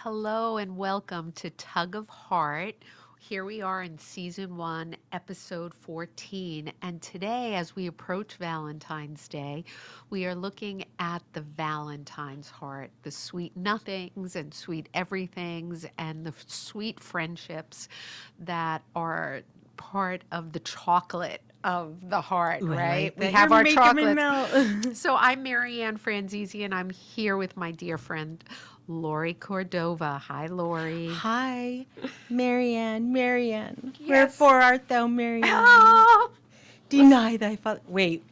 Hello and welcome to Tug of Heart. Here we are in season 1, episode 14. And today, as we approach Valentine's Day, we are looking at the Valentine's heart, the sweet nothings and sweet everythings, and the sweet friendships that are part of the chocolate of the heart, Ooh, I right? like We that. have You're our making me chocolates. melt. So I'm Marianne Franzese, and I'm here with my dear friend Lori Cordova. Hi, Lori. Hi, Marianne, Marianne. Yes. Wherefore art thou, Marianne? Ah! Deny thy father. Wait,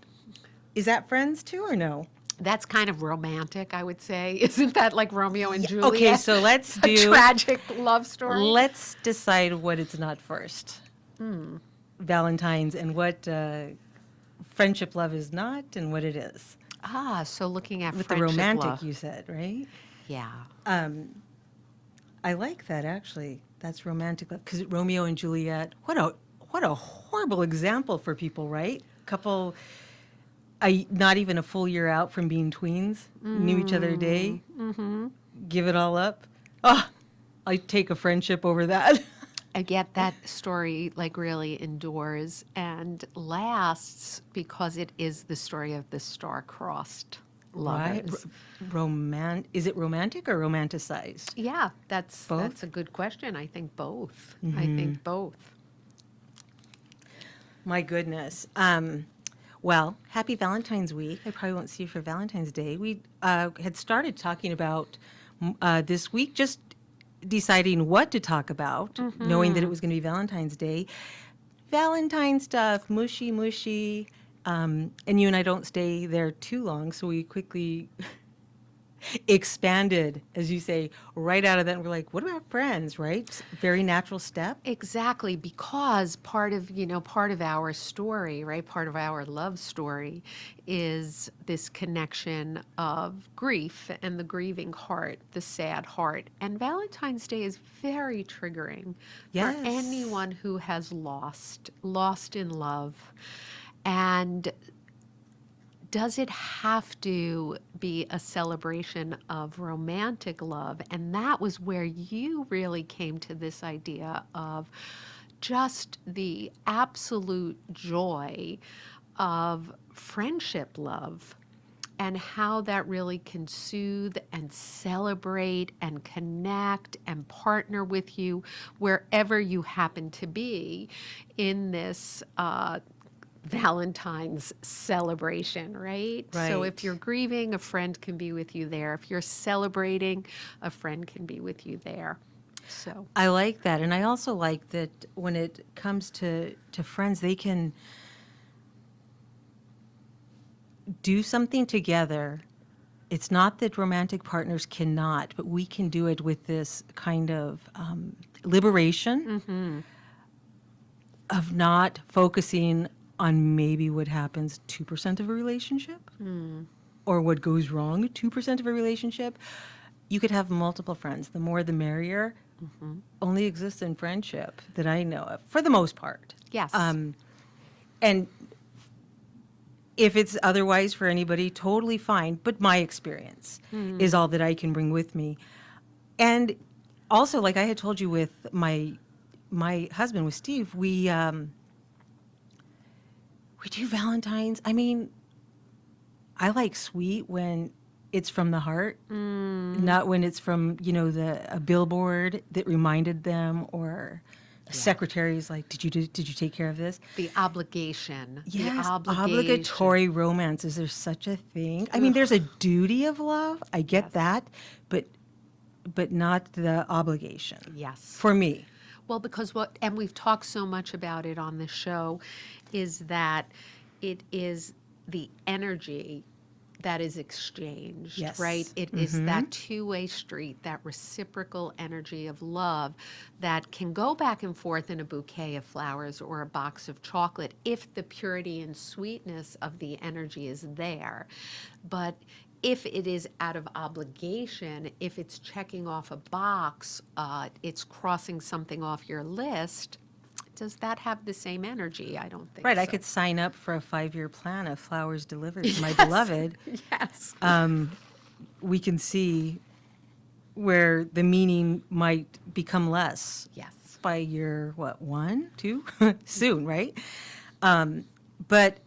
is that Friends too or no? That's kind of romantic, I would say. Isn't that like Romeo and Yeah. Okay, Juliet? so let's A do. tragic love story? Let's decide what it's not first. Valentine's and what friendship love is not and what it is. So looking at With the friendship romantic, love. you said, right? Yeah. I like that actually. That's romantic love because Romeo and Juliet. What a horrible example for people, right? Couple, not even a full year out from being tweens, knew each other a day, give it all up. Oh, I take a friendship over that. And yet that story like really endures and lasts because it is the story of the star-crossed Right? lovers. Is it romantic or romanticized? Yeah, that's Both? a good question. I think both. I think both. My goodness. Well, happy Valentine's Week. I probably won't see you for Valentine's Day. We had started talking about this week, just deciding what to talk about, knowing that it was going to be Valentine's Day. Valentine stuff, mushy, mushy. And you and I don't stay there too long, so we quickly expanded, as you say, right out of that. And we're like, what about friends, right? Very natural step. Exactly, because part of our story, right? Part of our love story is this connection of grief and the grieving heart, the sad heart. And Valentine's Day is very triggering for Yes. anyone who has lost in love. And does it have to be a celebration of romantic love? And that was where you really came to this idea of just the absolute joy of friendship love and how that really can soothe and celebrate and connect and partner with you wherever you happen to be in this Valentine's celebration, right? So if Right. you're grieving, a friend can be with you there. If you're celebrating, a friend can be with you there. So, I like that. And I also like that when it comes to friends, they can do something together. It's not that romantic partners cannot, but we can do it with this kind of liberation of not focusing on maybe what happens 2% of a relationship or what goes wrong 2% of a relationship. You could have multiple friends. The more the merrier. Only exists in friendship that I know of, for the most part. yes. And if it's otherwise for anybody, totally fine. But my experience is all that I can bring with me. And also, like I had told you with my husband, with Steve, we do Valentine's. I mean, I like sweet when it's from the heart, not when it's from a billboard that reminded them or a secretary's like, did you take care of this? The obligation. The Yes, obligation. obligatory romance. Is there such a thing? I mean, there's a duty of love. I get Yes. that, but not the obligation. Yes. For me. Well, because and we've talked so much about it on the show, is that it is the energy that is exchanged, Yes. right? It is that two-way street, that reciprocal energy of love that can go back and forth in a bouquet of flowers or a box of chocolate if the purity and sweetness of the energy is there. But if it is out of obligation, if it's checking off a box, it's crossing something off your list, does that have the same energy? I don't think Right, so. I could sign up for a 5-year plan of flowers delivered to my beloved. Yes. We can see where the meaning might become less Yes. by year, what, 1, 2? Soon, right? But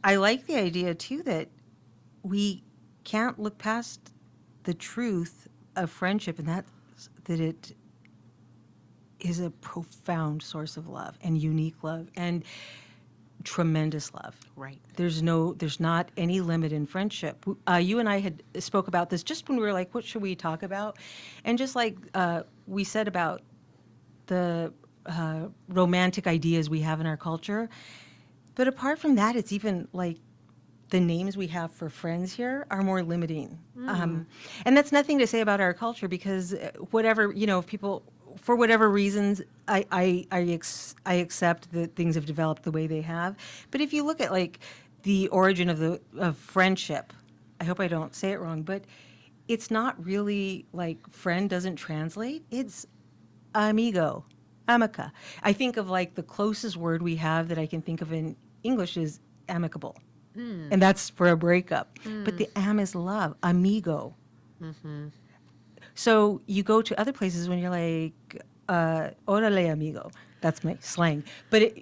I like the idea too that we can't look past the truth of friendship, and that's that it is a profound source of love and unique love and tremendous love. Right. There's not any limit in friendship. You and I had spoke about this just when we were like, what should we talk about? And just like we said about the romantic ideas we have in our culture. But apart from that, it's even like the names we have for friends here are more limiting. And that's nothing to say about our culture because whatever, if people, for whatever reasons, I accept that things have developed the way they have. But if you look at like the origin of friendship, I hope I don't say it wrong, but it's not really like friend doesn't translate. It's amigo, amica. I think of like the closest word we have that I can think of in English is amicable. And that's for a breakup. But the am is love, amigo. So you go to other places when you're like, orale, amigo. That's my slang. But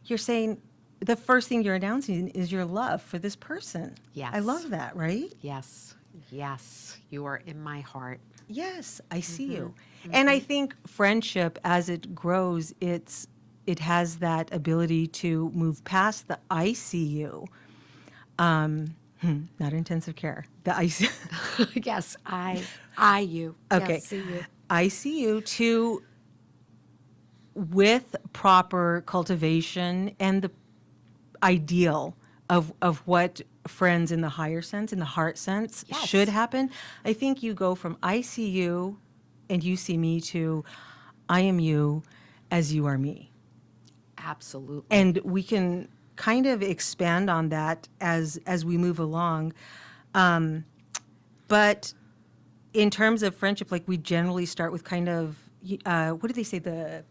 you're saying the first thing you're announcing is your love for this person. Yes. I love that, right? Yes. Yes. You are in my heart. Yes, I see you. And I think friendship, as it grows, it has that ability to move past the I see you. Not intensive care. The I see. Yes. You. Okay. Yes, see you. I see you to with proper cultivation and the ideal of what friends in the higher sense, in the heart sense, Yes. should happen. I think you go from I see you and you see me to I am you as you are me. Absolutely. And we can kind of expand on that as we move along. But in terms of friendship, like we generally start with kind of what do they say, the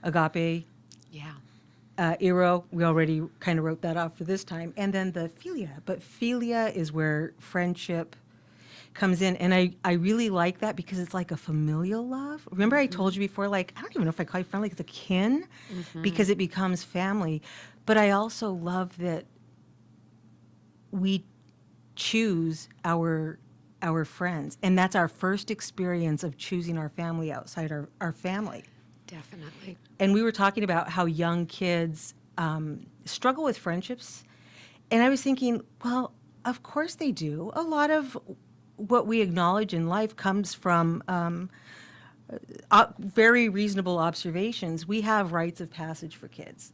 agape, Yeah. ero. We already kind of wrote that off for this time, and then the philia. But philia is where friendship comes in, and I really like that because it's like a familial love. Remember, I told you before, like I don't even know if I call you friend, like it's a kin, because it becomes family. But I also love that we choose our friends, and that's our first experience of choosing our family outside our family. Definitely. And we were talking about how young kids struggle with friendships, and I was thinking, well, of course they do. A lot of what we acknowledge in life comes from very reasonable observations. We have rites of passage for kids,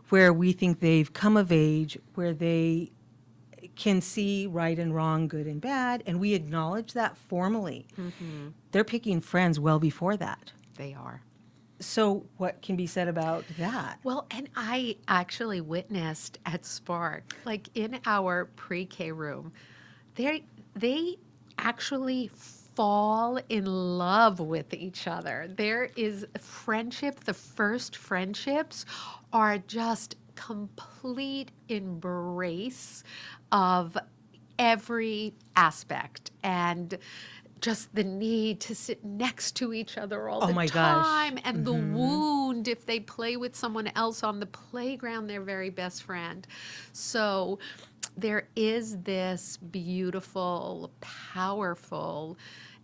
where we think they've come of age, where they can see right and wrong, good and bad, and we acknowledge that formally. They're picking friends well before that. They are. So what can be said about that? Well, and I actually witnessed at Spark, like in our pre-K room, they actually fall in love with each other. There is friendship. The first friendships are just complete embrace of every aspect and just the need to sit next to each other all Oh the my gosh. time and the wound if they play with someone else on the playground, their very best friend. So there is this beautiful, powerful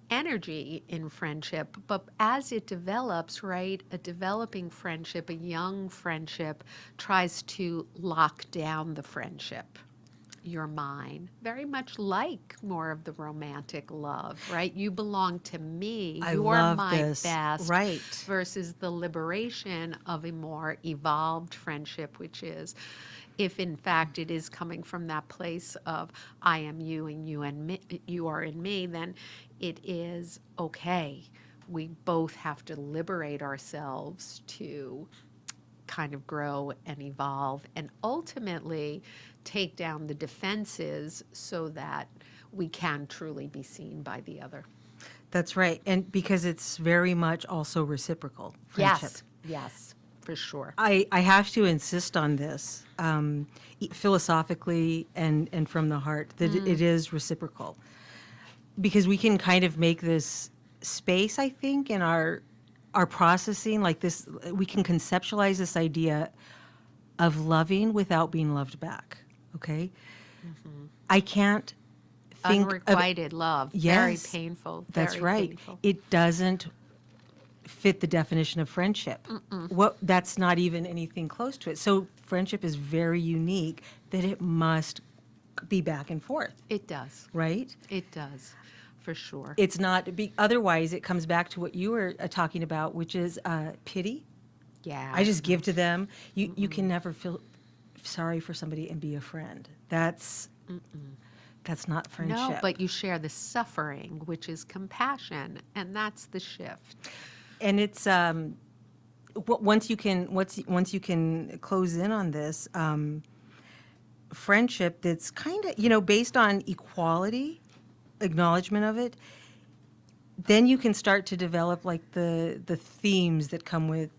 energy in friendship, but as it develops, right, a developing friendship, a young friendship tries to lock down the friendship. You're mine, very much like more of the romantic love, right? You belong to me. I You're love my this. best. Right. Versus the liberation of a more evolved friendship, which is if in fact it is coming from that place of I am you and you and me, you are in me, then it is okay. We both have to liberate ourselves to kind of grow and evolve and ultimately take down the defenses so that we can truly be seen by the other. That's right. And because it's very much also reciprocal friendship. Yes, yes, for sure. I have to insist on this philosophically and from the heart that it is reciprocal because we can kind of make this space, I think, in our processing, like this, we can conceptualize this idea of loving without being loved back. Okay, I can't think of Unrequited love, very yes, painful, that's very right. painful. It doesn't fit the definition of friendship. What that's not even anything close to it. So friendship is very unique that it must be back and forth, It does. right? It does, for sure. It's not be otherwise it comes back to what you were talking about, which is pity. I Yeah. just give to them. You can never feel sorry for somebody and be a friend. That's not No, friendship. but you share the suffering, which is compassion, and that's the shift. And it's once you can close in on this friendship that's kind of based on equality, acknowledgement of it, then you can start to develop like the themes that come with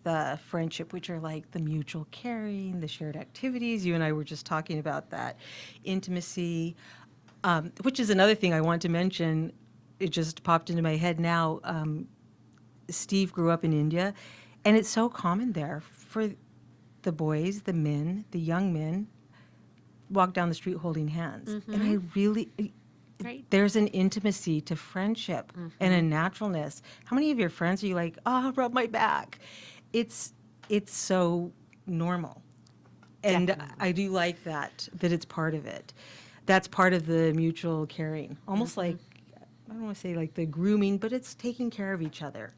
friendship, which are like the mutual caring, the shared activities. You and I were just talking about that, intimacy, which is another thing I want to mention. It just popped into my head now. Steve grew up in India, and it's so common there for the boys, the men, the young men, walk down the street holding hands. And I really, Right. there's an intimacy to friendship and a naturalness. How many of your friends are you like, oh, rub my back? It's so normal. And Definitely. I do like that it's part of it. That's part of the mutual caring. Almost like, I don't want to say like the grooming, but it's taking care of each other,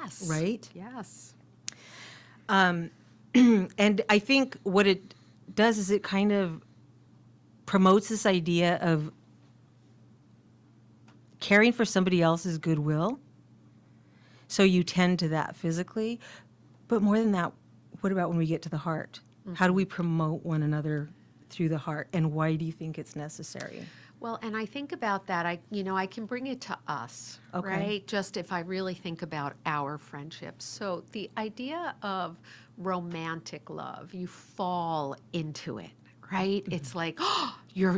Yes. right? Yes. And I think what it does is it kind of promotes this idea of caring for somebody else's goodwill. So you tend to that physically. But more than that, what about when we get to the heart? How do we promote one another through the heart? And why do you think it's necessary? Well, and I think about that, I can bring it to us, Okay. right? Just if I really think about our friendships. So the idea of romantic love, you fall into it, right? It's like, oh, you're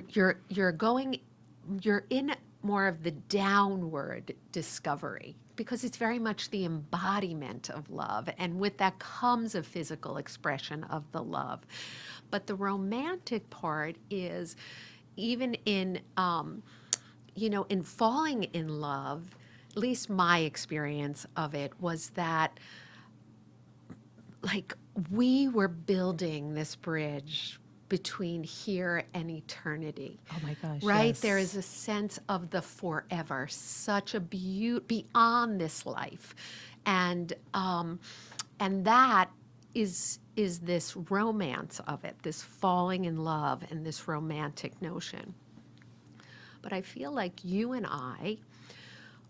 in more of the downward discovery because it's very much the embodiment of love. And with that comes a physical expression of the love. But the romantic part is even in falling in love, at least my experience of it was that like we were building this bridge between here and eternity. Oh my gosh. Right? Yes. There is a sense of the forever, such a beyond this life. And that is this romance of it, this falling in love and this romantic notion. But I feel like you and I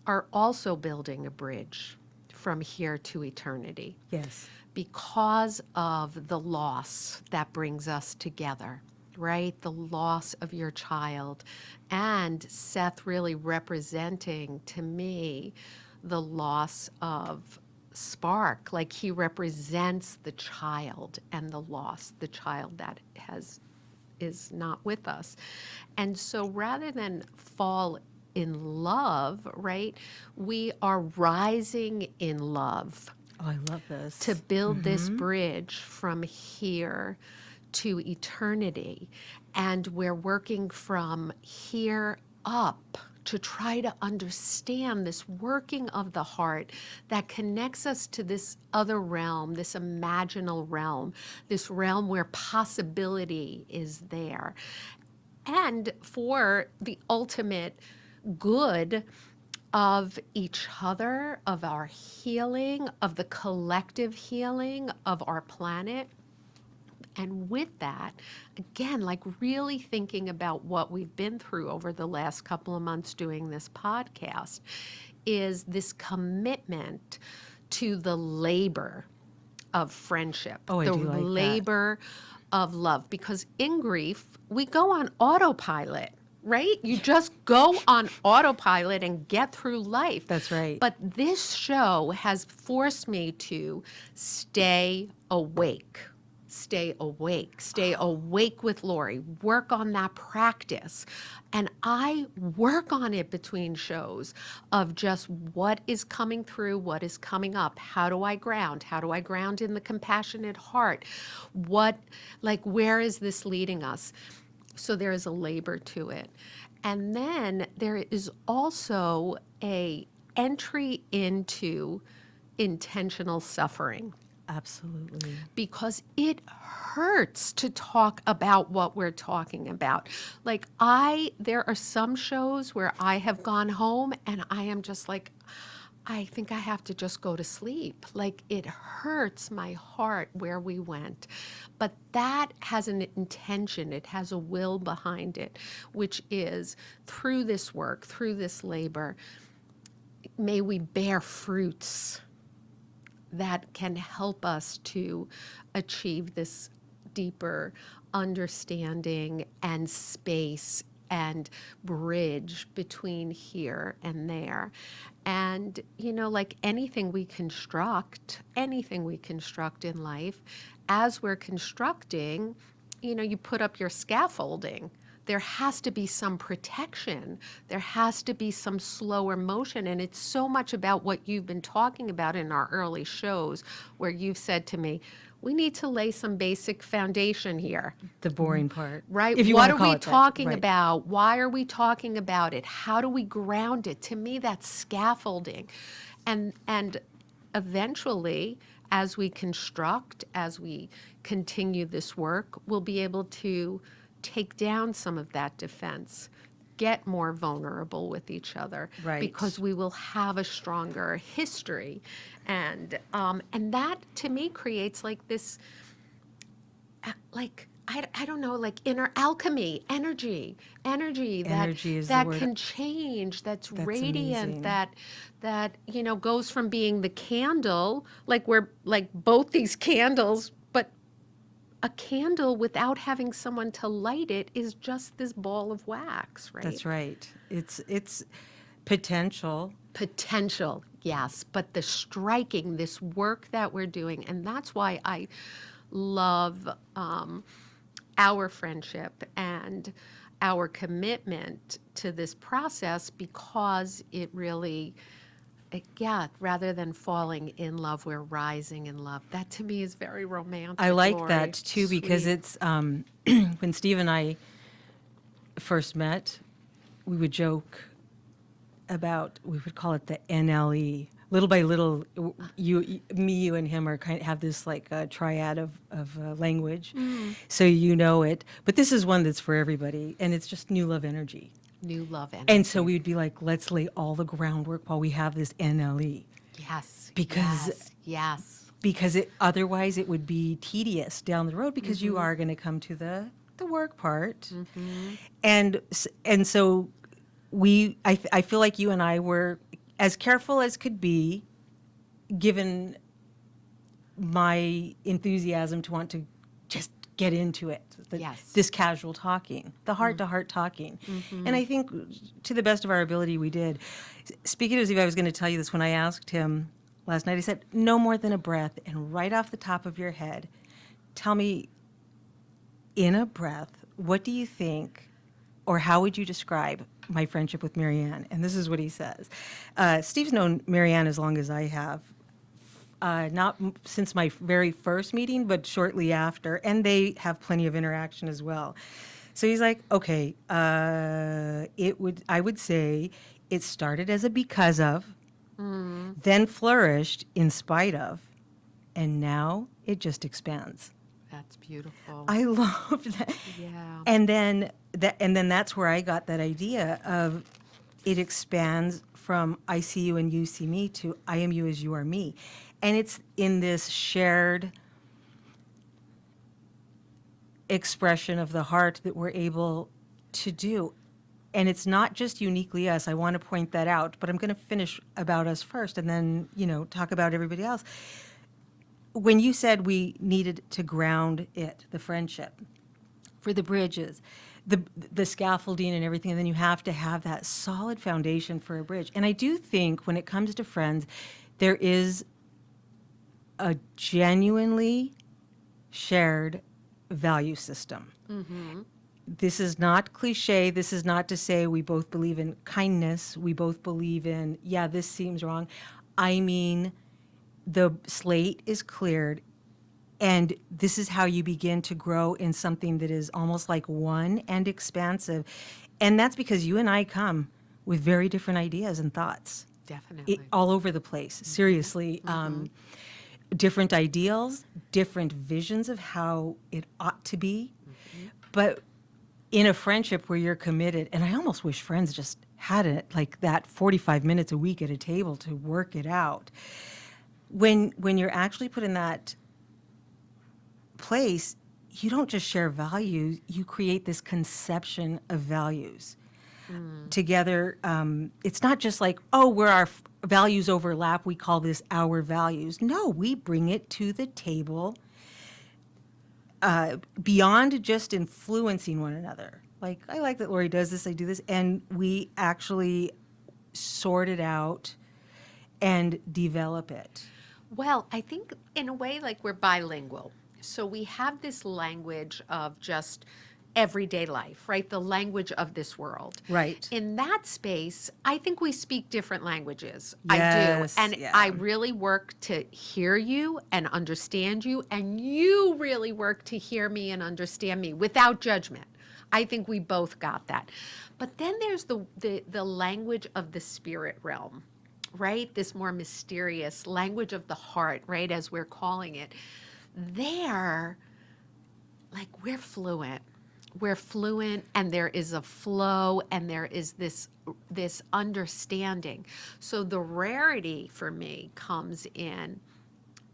are also building a bridge from here to eternity Yes. because of the loss that brings us together, right? The loss of your child. And Seth really representing to me the loss of Spark. Like he represents the child and the loss, the child that is not with us. And so rather than fall in love, right, we are rising in love Oh, I love this. to build this bridge from here to eternity. And we're working from here up to try to understand this working of the heart that connects us to this other realm, this imaginal realm, this realm where possibility is there. And for the ultimate good of each other, of our healing, of the collective healing of our planet. And with that, again, like really thinking about what we've been through over the last couple of months doing this podcast, is this commitment to the labor of friendship, Oh, I the do like that. labor of love. Because in grief, we go on autopilot, right? You just go on autopilot and get through life. That's right. But this show has forced me to stay awake, stay awake. Stay awake with Lori. Work on that practice. And I work on it between shows of just what is coming through, what is coming up. How do I ground? How do I ground in the compassionate heart? What, like, where is this leading us? So there is a labor to it. And then there is also a entry into intentional suffering, Absolutely. because it hurts to talk about what we're talking about. Like, there are some shows where I have gone home and I am just like, I think I have to just go to sleep. Like, it hurts my heart where we went. But that has an intention, it has a will behind it, which is through this work, through this labor, may we bear fruits that can help us to achieve this deeper understanding and space and bridge between here and there. And, like anything we construct in life, as we're constructing, you put up your scaffolding. There has to be some protection. There has to be some slower motion. And it's so much about what you've been talking about in our early shows, where you've said to me, we need to lay some basic foundation here, The boring part. right? If you What want are to call we it that. talking Right. about? Why are we talking about it? How do we ground it? To me, that's scaffolding. And eventually, as we construct, as we continue this work, we'll be able to take down some of that defense, get more vulnerable with each other, Right. because we will have a stronger history, and that to me creates like this, like I don't know, like inner alchemy, energy that Energy is the that word. can change, that's That's radiant, amazing. that goes from being the candle, like we're like both these candles, but a candle without having someone to light it is just this ball of wax, right? That's right. It's potential. Potential, yes, but the striking, this work that we're doing, and that's why I love our friendship and our commitment to this process, because it really, yeah, rather than falling in love, we're rising in love. That to me is very I romantic, like Lori. that too because Sweet. it's when Steve and I first met, we would joke about, we would call it the NLE. Little by little, me, you, and him are kind of have this like triad of language, so you know it. But this is one that's for everybody, and it's just new love energy. New love And so energy. we'd be like, let's lay all the groundwork while we have this NLE, Yes, because yes, yes. otherwise it would be tedious down the road, because you are going to come to the work part, and so I feel like you and I were as careful as could be, given my enthusiasm to want to just get into it. Yes. This casual talking, the heart to heart talking. And I think to the best of our ability, we did. Speaking as if I was going to tell you this, when I asked him last night, I said, no more than a breath. And right off the top of your head, tell me in a breath, what do you think, or how would you describe my friendship with Marianne? And this is what he says. Steve's known Marianne as long as I have. Not since my very first meeting, but shortly after, and they have plenty of interaction as well. So he's like, okay, I would say it started as a because of, then flourished in spite of, and now it just expands. That's beautiful. I love that. Yeah. And then that's where I got that idea of it expands from I see you and you see me to I am you as you are me. And it's in this shared expression of the heart that we're able to do. And it's not just uniquely us. I want to point that out, but I'm going to finish about us first and then, talk about everybody else. When you said we needed to ground it, the friendship, for the bridges, the scaffolding and everything, and then you have to have that solid foundation for a bridge. And I do think when it comes to friends, there is a genuinely shared value system. Mm-hmm. This is not cliche. This is not to say we both believe in kindness. We both believe in, yeah, this seems wrong. I mean, the slate is cleared, and this is how you begin to grow in something that is almost like one and expansive. And that's because you and I come with very different ideas and thoughts Definitely. all over the place, seriously. Different ideals, different visions of how it ought to be. But in a friendship where you're committed, and I almost wish friends just had it like that 45 minutes a week at a table to work it out. When you're actually put in that place, you don't just share values, you create this conception of values. Together, it's not just like, oh, where our values overlap, we call this our values. No, we bring it to the table beyond just influencing one another. Like, I like that Lori does this, I do this, and we actually sort it out and develop it. Well, I think in a way, like we're bilingual. So we have this language of just everyday life, right? The language of this world. Right. In that space, I think we speak different languages. I do. Yes, And yeah. I really work to hear you and understand you, and you really work to hear me and understand me without judgment. I think we both got that. But then there's the language of the spirit realm, right? This more mysterious language of the heart, right? As we're calling it. There, like we're fluent, and there is a flow, and there is this understanding. So the rarity for me comes in,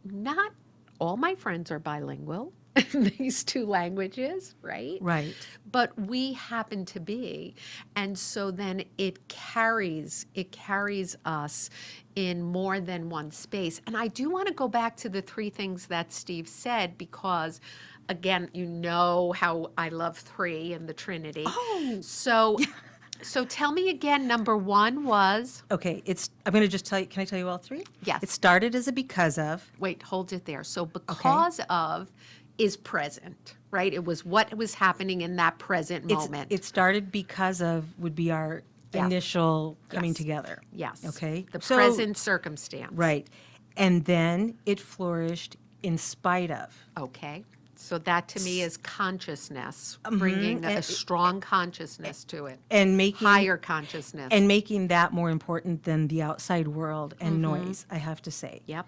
not all my friends are bilingual in these two languages, right? Right. But we happen to be. And so then it carries us in more than one space. And I do want to go back to the three things that Steve said, because again, you know how I love three and the Trinity. Oh. So tell me again, number one was, Okay, I'm going to just tell you, can I tell you all three? yes. It started as a because of. Wait, hold it there. So because of is present, right? It was what was happening in that present moment. It started because of would be our Yes. initial coming Yes. together. Yes. Okay. The So- present circumstance. Right. And then it flourished in spite of. Okay. So that to me is consciousness, bringing a And- strong consciousness to it, And making higher consciousness. making that more important than the outside world and noise, I have to say. Yep.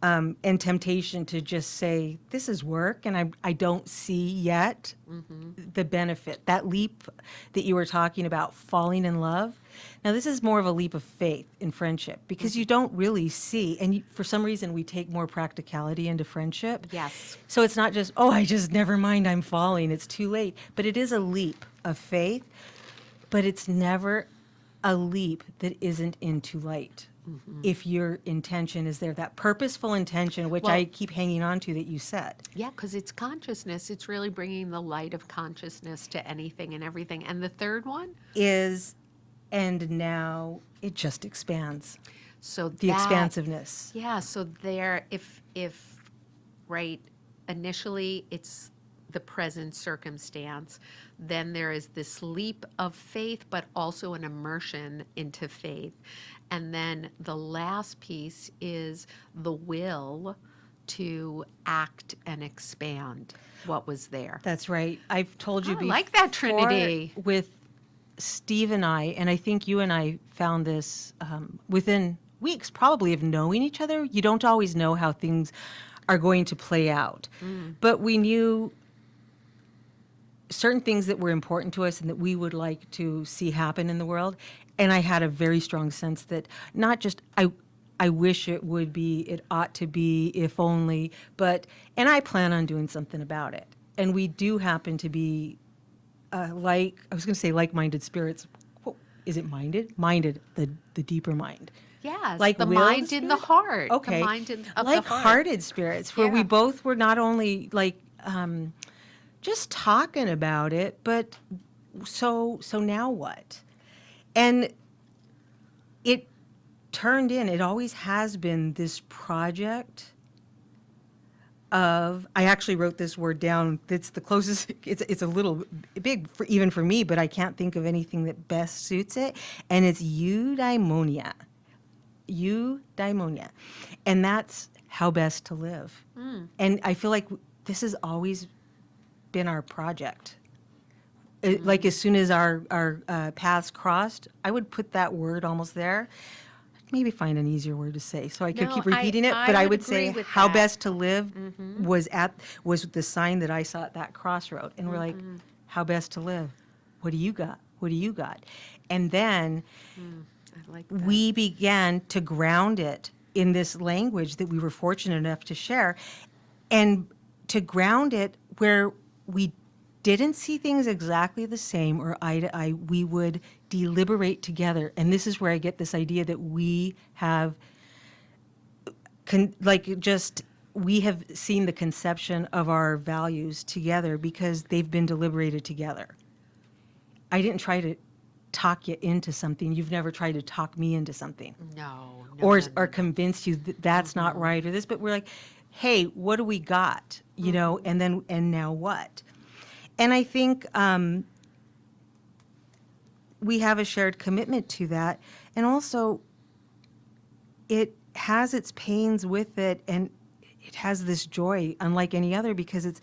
And temptation to just say, this is work, and I don't see yet the benefit. That leap that you were talking about, falling in love. Now, this is more of a leap of faith in friendship because you don't really see, and for some reason, we take more practicality into friendship. Yes. So it's not just, oh, I just never mind, I'm falling, it's too late. But it is a leap of faith, but it's never a leap that isn't into light. If your intention is there, that purposeful intention, which Well- I keep hanging on to that you said. Yeah, because it's consciousness. It's really bringing the light of consciousness to anything and everything. And the third one? Is, and now it just expands. So The that, expansiveness. Yeah, so there, if right, initially it's the present circumstance, then there is this leap of faith, but also an immersion into faith. And then the last piece is the will to act and expand what was there. That's right. I've told you I before. like that Trinity. With Steve and I think you and I found this within weeks probably of knowing each other. You don't always know how things are going to play out. But we knew certain things that were important to us and that we would like to see happen in the world. And I had a very strong sense that not just I wish it would be, it ought to be, if only, and I plan on doing something about it. And we do happen to be I was going to say like-minded spirits. Is it minded? Minded, the deeper mind. Yes, Like the will of mind in the spirit? heart. Okay. The mind of the heart. Like-hearted spirits, where we Yeah. both were not only like just talking about it, but so now what? And it turned in. It always has been this project of, I actually wrote this word down. It's the closest, it's a little big for, even for me, but I can't think of anything that best suits it. And it's eudaimonia. Eudaimonia. And that's how best to live. And I feel like this has always been our project. Like as soon as our paths crossed, I would put that word almost there. Maybe find an easier word to say so I could No, keep repeating it, but I would would agree say with how that. best to live was the sign that I saw at that crossroad. And we're like, how best to live? What do you got? What do you got? And then I like that. we began to ground it in this language that we were fortunate enough to share, and to ground it where we didn't see things exactly the same or eye to eye. We would deliberate together. And this is where I get this idea that we have we have seen the conception of our values together because they've been deliberated together. I didn't try to talk you into something. You've never tried to talk me into something, No, no, or no, no, or no. convince you that that's not right or this. But we're like, hey, what do we got? And now what? And I think we have a shared commitment to that, and also it has its pains with it, and it has this joy unlike any other because it's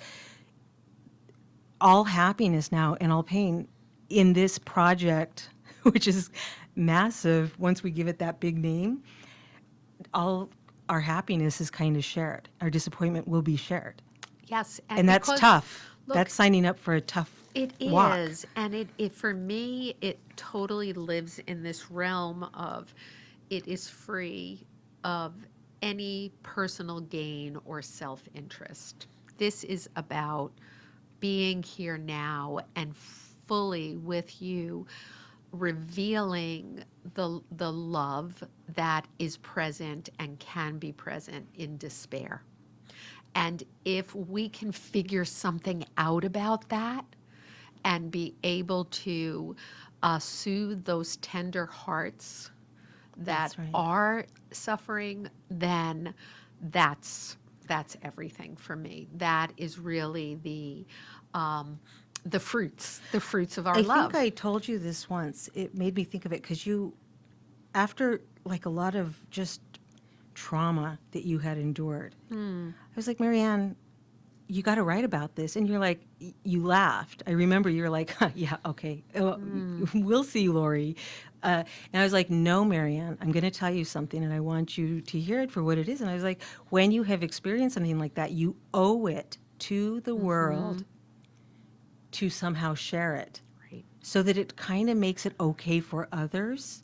all happiness now and all pain in this project, which is massive. Once we give it that big name, all our happiness is kind of shared. Our disappointment will be shared, Yes, and and that's because, tough. look, That's signing up for a tough it walk. is, and it for me, it totally lives in this realm of it is free of any personal gain or self-interest. This is about being here now and fully with you, revealing the love that is present and can be present in despair. And if we can figure something out about that and be able to soothe those tender hearts that That's right. are suffering, then that's that's everything for me. That is really the fruits of our I think love. I told you this once. It made me think of it because after like a lot of just trauma that you had endured, I was like, Marianne, you got to write about this. And you're like, you laughed. I remember you were like, huh, yeah, okay, we'll see, Lori. And I was like, no, Marianne, I'm going to tell you something and I want you to hear it for what it is. And I was like, when you have experienced something like that, you owe it to the world to somehow share it Right. so that it kind of makes it okay for others.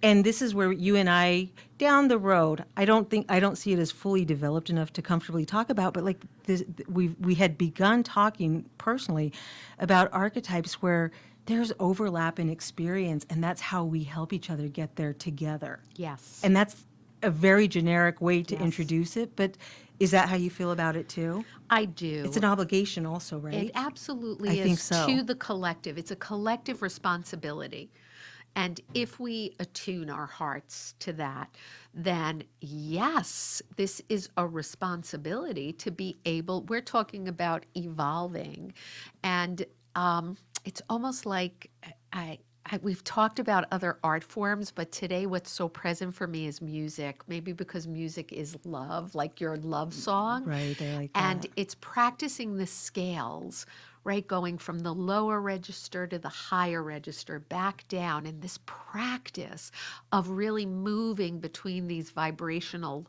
And this is where you and I, down the road, I don't see it as fully developed enough to comfortably talk about, but like this, we had begun talking personally about archetypes where there's overlap in experience, and that's how we help each other get there together. Yes. And that's a very generic way to Yes. introduce it, but is that how you feel about it too? I It's do. an obligation also, It right? I absolutely think is so. to the collective. It's a collective responsibility. And if we attune our hearts to that, then yes, this is a responsibility to be able. We're talking about evolving, and it's almost like we've talked about other art forms, but today what's so present for me is music. Maybe because music is love, like your love song. Right, I like And that. it's practicing the scales, right? Going from the lower register to the higher register back down. And this practice of really moving between these vibrational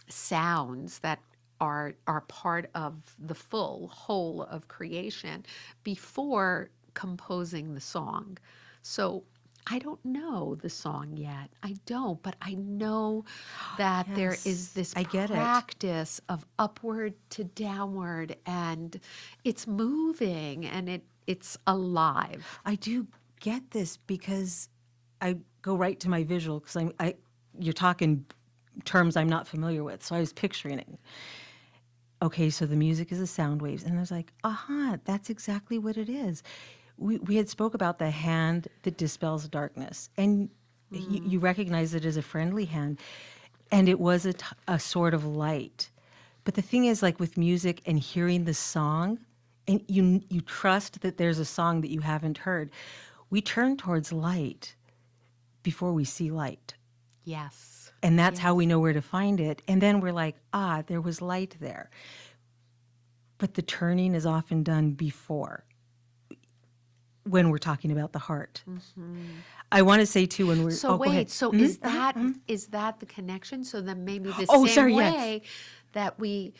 sounds that are part of the full whole of creation before composing the song. So I don't know the song yet. I don't, but I know that there is Yes, this I get it. practice of upward to downward, and it's moving and it's alive. I do get this because I go right to my visual because you're talking terms I'm not familiar with. So I was picturing it. Okay, so the music is the sound waves. And I was like, aha, that's exactly what it is. We had spoke about the hand that dispels darkness. And you recognize it as a friendly hand. And it was a sort of light. But the thing is, like with music and hearing the song, and you trust that there's a song that you haven't heard, we turn towards light before we see light. Yes. And that's how we Yes. know where to find it. And then we're like, ah, there was light there. But the turning is often done before when we're talking about the heart. I want to say too when we're, So oh, go ahead. wait, so is that the connection? So then maybe the Oh, same sorry, yes. way that we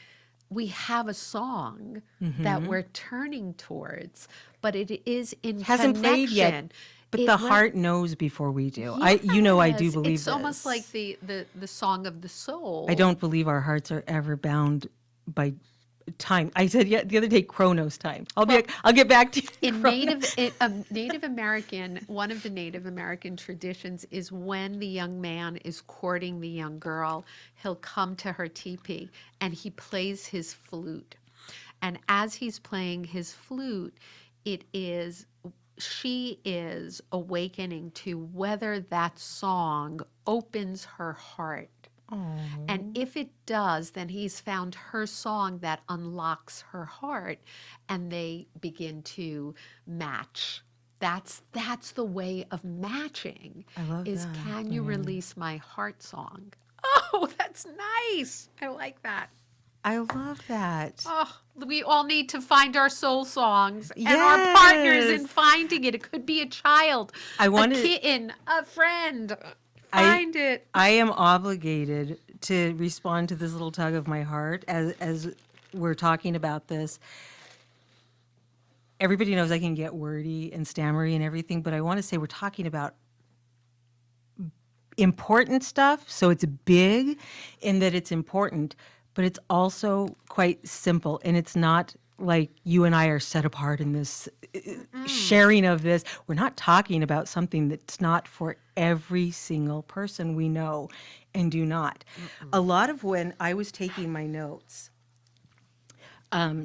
have a song that we're turning towards, but it is in Hasn't played yet, connection. but It the right. heart knows before we do. I do Yes, believe it's almost like this. the song of the I soul. don't believe our hearts are ever bound by time. I said the other day, Chronos time. Well, I'll get back to you in in Chronos. Native American, one of the Native American traditions is when the young man is courting the young girl, he'll come to her teepee and he plays his flute. And as he's playing his flute, it is she is awakening to whether that song opens her heart. And Oh, if it does, then he's found her song that unlocks her heart and they begin to match. That's the way of matching I love is that, can you Marianne. release my heart song? Oh, that's nice. I like that. I love that. Oh, we all need to find our soul songs and our partners in Yes. finding it. It could be a child, I a wanted kitten, a friend. I Find it. I am obligated to respond to this little tug of my heart as we're talking about this. Everybody knows I can get wordy and stammery and everything, but I want to say we're talking about important stuff, so it's big in that it's important, but it's also quite simple, and it's not like you and I are set apart in this sharing of this. We're not talking about something that's not for every single person we know and do not. A lot of when I was taking my notes,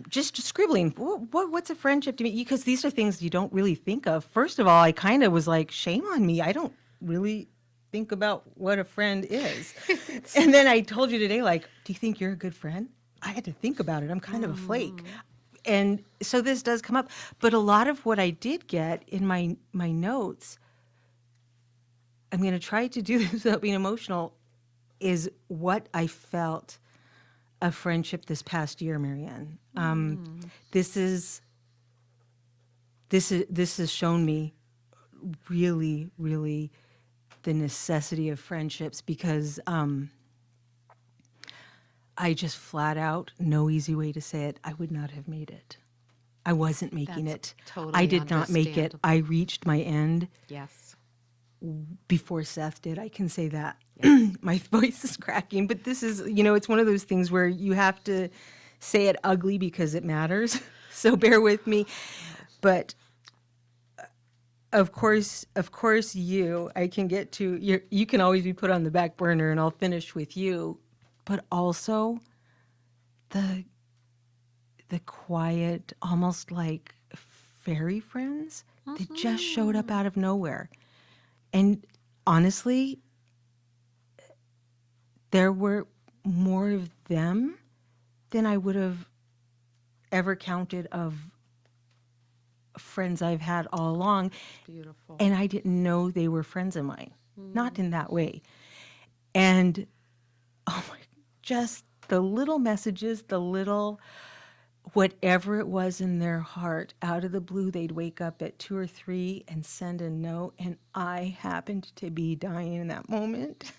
just scribbling, what's a friendship to me? Because these are things you don't really think of. First of all, I kind of was like, shame on me. I don't really think about what a friend is. And then I told you today, like, do you think you're a good friend? I had to think about it. I'm kind of a flake. And so this does come up. But a lot of what I did get in my notes, I'm going to try to do this without being emotional, is what I felt of friendship this past year, Marianne. This is this has shown me really, really the necessity of friendships because I just flat out, no easy way to say it, I would not have made it. I wasn't making That's it. I totally did not make it. I understandable. reached my end Yes. before Seth did. I can say that. Yes. My voice is cracking, but this is, it's one of those things where you have to say it ugly because it matters. So bear with me. But of course, I can get to you can always be put on the back burner and I'll finish with you. But also the the quiet, almost like fairy friends that just showed up out of nowhere. And honestly, there were more of them than I would have ever counted of friends I've had all along. Beautiful. And I didn't know they were friends of mine. Not in that way. And oh my, just the little messages, the little whatever it was in their heart, out of the blue, they'd wake up at 2 or 3 and send a note. And I happened to be dying in that moment.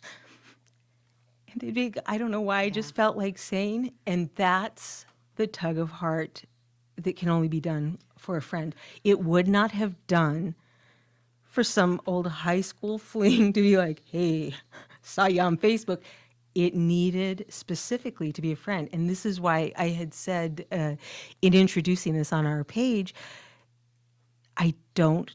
And they'd be, I don't know why, I Yeah. just felt like saying, and that's the tug of heart that can only be done for a friend. It would not have done for some old high school fling to be like, hey, saw you on Facebook. It needed specifically to be a friend. And this is why I had said in introducing this on our page, I don't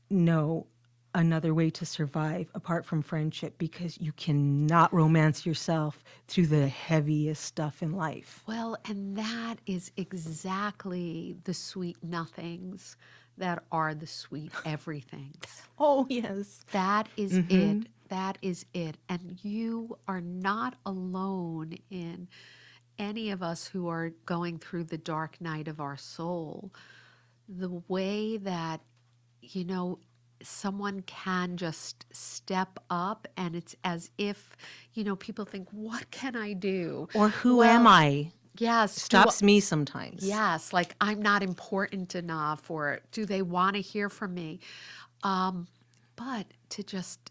know another way to survive apart from friendship because you cannot romance yourself through the heaviest stuff in life. Well, and that is exactly the sweet nothings that are the sweet everythings. Oh, yes. That is it. That is it. And you are not alone in any of us who are going through the dark night of our soul, the way that, you know, someone can just step up and it's as if, people think, what can I do? Or who am Well, I? yes, Stops me sometimes. yes, like I'm not important enough, or do they want to hear from me? Um, but to just,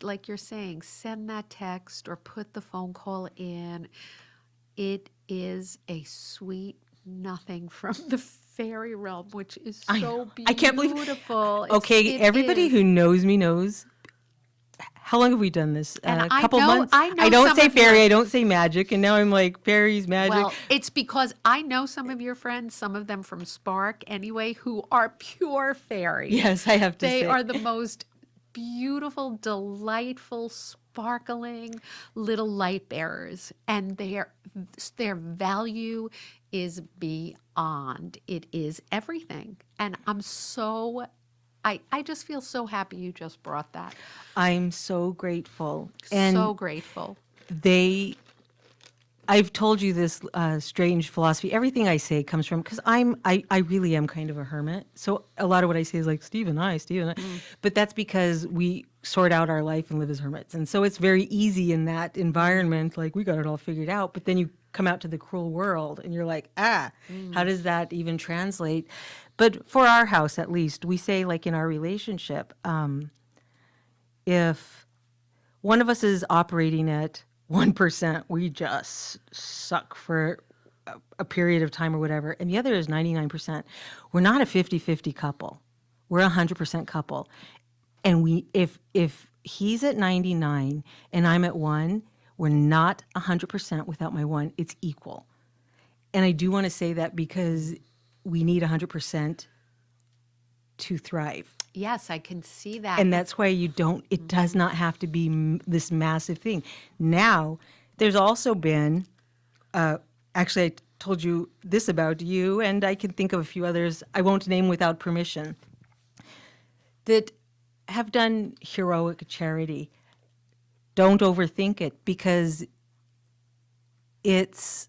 like you're saying, send that text or put the phone call in. It is a sweet nothing from the fairy realm, which is I know. so I can't believe. beautiful. Okay, It everybody is. who knows me knows. How long have we done this? And A couple months? I I know don't some say of your, fairy, I don't say magic, and now I'm like fairies, magic. well, it's because I know some of your friends, some of them from Spark anyway, who are pure fairies. Yes, I have to They say. are the most beautiful, delightful, sparkling little light bearers, and their value is beyond. It is everything. And I just feel so happy you just brought that. I'm so grateful. And So grateful. they I've told you this strange philosophy. Everything I say comes from because I really am kind of a hermit. So a lot of what I say is like Steve and I, but that's because we sort out our life and live as hermits, and so it's very easy in that environment. Like we got it all figured out, but then you come out to the cruel world, and you're like, how does that even translate? But for our house, at least, we say like in our relationship, if one of us is operating at 1%, we just suck for a period of time or whatever, and the other is 99%. We're not a 50-50 couple. We're a 100% couple. And if he's at 99 and I'm at 1, we're not 100% without my 1. It's equal. And I do want to say that because we need 100% to thrive. Yes, I can see that. And that's why it does not have to be this massive thing. Now, there's also been, actually, I told you this about you, and I can think of a few others I won't name without permission, that have done heroic charity. Don't overthink it because it's,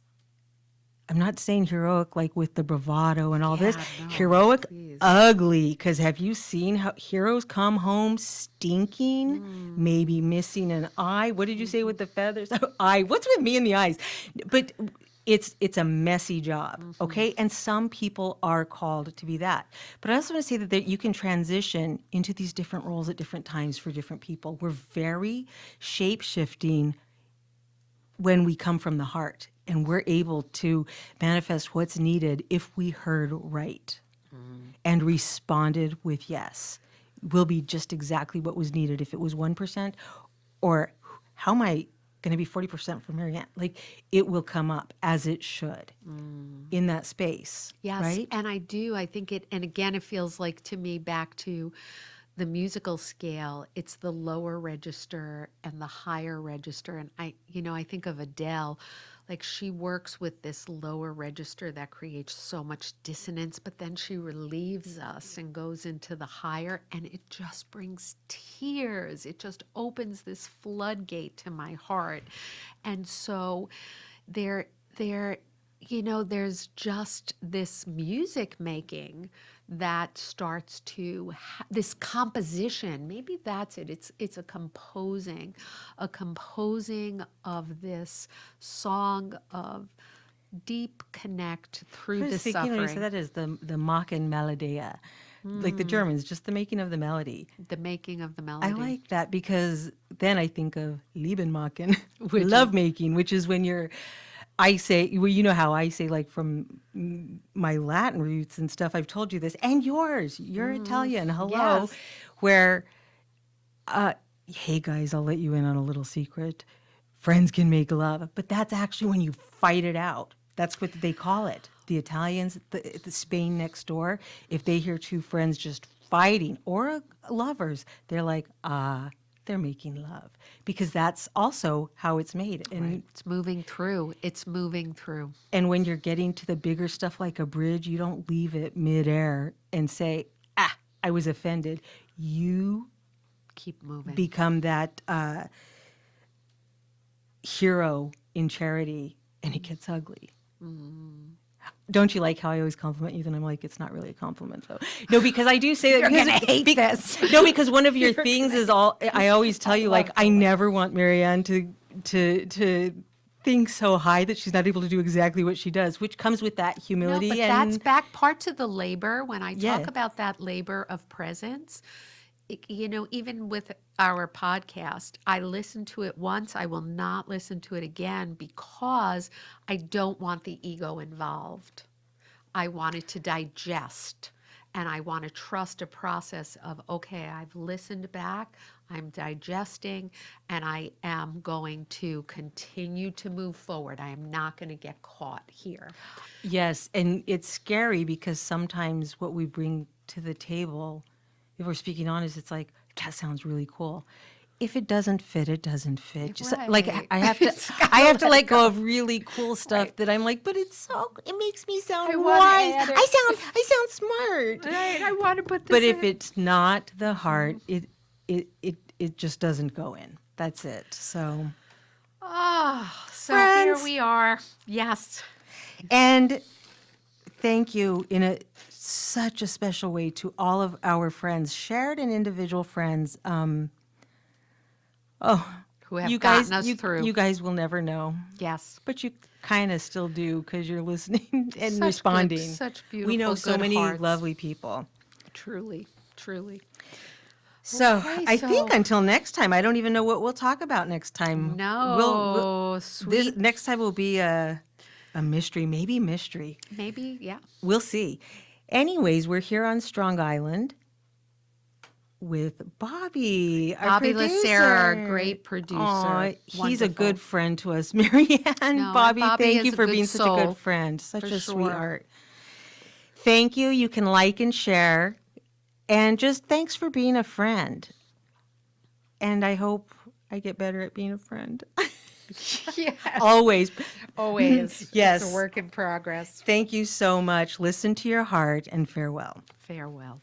I'm not saying heroic like with the bravado and all this. Yeah, no, Heroic, please. ugly. Because have you seen how heroes come home stinking, maybe missing an eye? What did you say with the feathers? Eye. What's with me and the eyes? But it's a messy job, okay? And some people are called to be that. But I also want to say that you can transition into these different roles at different times for different people. We're very shape shifting when we come from the heart, and we're able to manifest what's needed if we heard right and responded with yes. Will be just exactly what was needed. If it was 1%, or how am I going to be 40% for Marianne? Like it will come up as it should in that space, Yes, right? and I think it, and again, it feels like to me back to the musical scale, it's the lower register and the higher register. And I think of Adele, like she works with this lower register that creates so much dissonance, but then she relieves us and goes into the higher, and it just brings tears. It just opens this floodgate to my heart. And so there there's just this music making that starts to this composition, maybe that's it, it's a composing of this song of deep connect I through the was thinking when you said suffering, that is the Machen Melodia, like the Germans, just the making of the melody. the making of the I melody, like that because then I think of Lieben machen, which is love making, which is when I say, well, you know how I say, like from my Latin roots and stuff, I've told you this, and yours, you're Italian, hello, yes. where, hey guys, I'll let you in on a little secret. Friends can make love, but that's actually when you fight it out. That's what they call it. The Italians, the Spain next door, if they hear two friends just fighting or lovers, they're like, they're making love because that's also how it's made. Right, it's moving through. And when you're getting to the bigger stuff like a bridge, you don't leave it midair and say, I was offended. You Keep moving. become that hero in charity and it gets ugly. Don't you like how I always compliment you? Then I'm like, it's not really a compliment, though. No, because I do say that. You're because gonna hate this. No, because one of your things is all. I always tell you, like, I never want Marianne to think so high that she's not able to do exactly what she does, which comes with that No, humility but and that's back part to the labor. When I yeah. talk about that labor of presence, even with our podcast, I listen to it once. I will not listen to it again because I don't want the ego involved. I want it to digest and I want to trust a process of, okay, I've listened back, I'm digesting, and I am going to continue to move forward. I am not going to get caught here. Yes, and it's scary because sometimes what we bring to the table, if we're speaking honest, it's like, that sounds really cool. If it doesn't fit, it doesn't fit. Just like Right. I have to, I have to let go of really cool stuff that I'm like, but it makes me sound I wanna wise. add it. I sound smart. Right, I want to put this But if in. it's not the heart, it just doesn't go in. That's it. So, Oh, so here friends, we are. Yes. and thank you in such a special way to all of our friends, shared and individual friends. Who have You guys, gotten us through. you guys will never know, Yes. but you kind of still do because you're listening and Such good, responding. such We know beautiful, so good many hearts. lovely people. Truly, truly. So Okay, I think so until next time, I don't even know what we'll talk about next time. no, This sweet, next time will be a mystery, maybe mystery. maybe, yeah. We'll see. Anyways, we're here on Strong Island with Bobby, our Bobby Lacerra, our producer. great producer. Aw, he's a Wonderful. good friend to us, Marianne. No, and Bobby, Bobby thank you is a for good being such a good soul, friend, such for a sure. sweetheart. Thank you. You can like and share. And just thanks for being a friend. And I hope I get better at being a friend. Yes, Always. always. Yes. It's a work in progress. Thank you so much. Listen to your heart and farewell. Farewell.